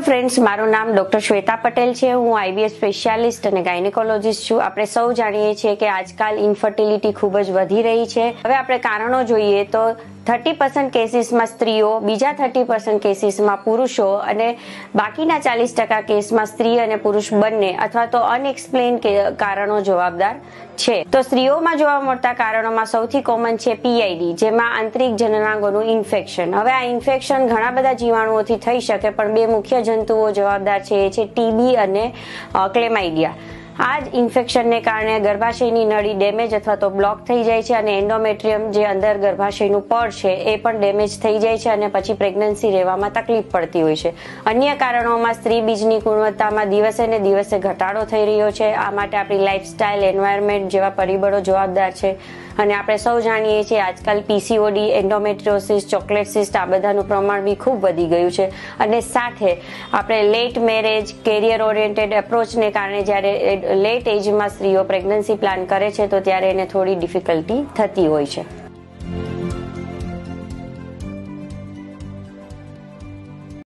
Hello friends, મારું નામ doctor Shweta Patel છે। હું આઈબીએસ સ્પેશિયાલિસ્ટ અને ગાયનેકોલોજીસ્ટ છું। આપણે સૌ જાણીએ છીએ કે આજકાલ ઇન્ફર્ટિલિટી ખૂબ જ વધી રહી છે। હવે આપણે કારણો જોઈએ તો 30% કેસીસમાં સ્ત્રીઓ, બીજા 30% કેસીસમાં પુરુષો અને બાકીના 40% કેસમાં સ્ત્રી અને પુરુષ બંને અથવા તો અનએક્સપ્લેન કારણો જવાબદાર છે। તો સ્ત્રીઓમાં જોવા મળતા કારણોમાં સૌથી કોમન છે પીઆઈડી, જેમાં આંતરિક જનનાંગોનું ઇન્ફેક્શન। હવે આ ઇન્ફેક્શન ઘણા બધા જીવાણુઓથી થઈ શકે, પણ બે મુખ્ય જંતુઓ જવાબદાર છે, એ છે ટીબી અને ક્લેમાઇડિયા। આ જ ઇન્ફેક્શનને કારણે ગર્ભાશયની નળી ડેમેજ અથવા તો બ્લોક થઈ જાય છે અને એન્ડોમેટ્રિયમ, જે અંદર ગર્ભાશયનું પડ છે, એ પણ ડેમેજ થઈ જાય છે અને પછી પ્રેગ્નન્સી રહેવામાં તકલીફ પડતી હોય છે। અન્ય કારણોમાં સ્ત્રી બીજની ગુણવત્તામાં દિવસે ને દિવસે ઘટાડો થઈ રહ્યો છે। આ માટે આપણી લાઇફસ્ટાઇલ, એન્વાયરમેન્ટ જેવા પરિબળો જવાબદાર છે। અને આપણે સૌ જાણીએ છીએ આજકાલ પીસીઓડી, એન્ડોમેટ્રિયોસિસ, ચોકલેટ સિસ્ટ, આ બધાનું પ્રમાણ બી ખૂબ વધી ગયું છે। અને સાથે આપણે લેટ મેરેજ, કેરિયર ઓરિએન્ટેડ એપ્રોચને કારણે જ્યારે લેટ એજમાં સ્ત્રીઓ પ્રેગ્નન્સી પ્લાન કરે છે તો ત્યારે એને થોડી ડિફિકલ્ટી થતી હોય છે।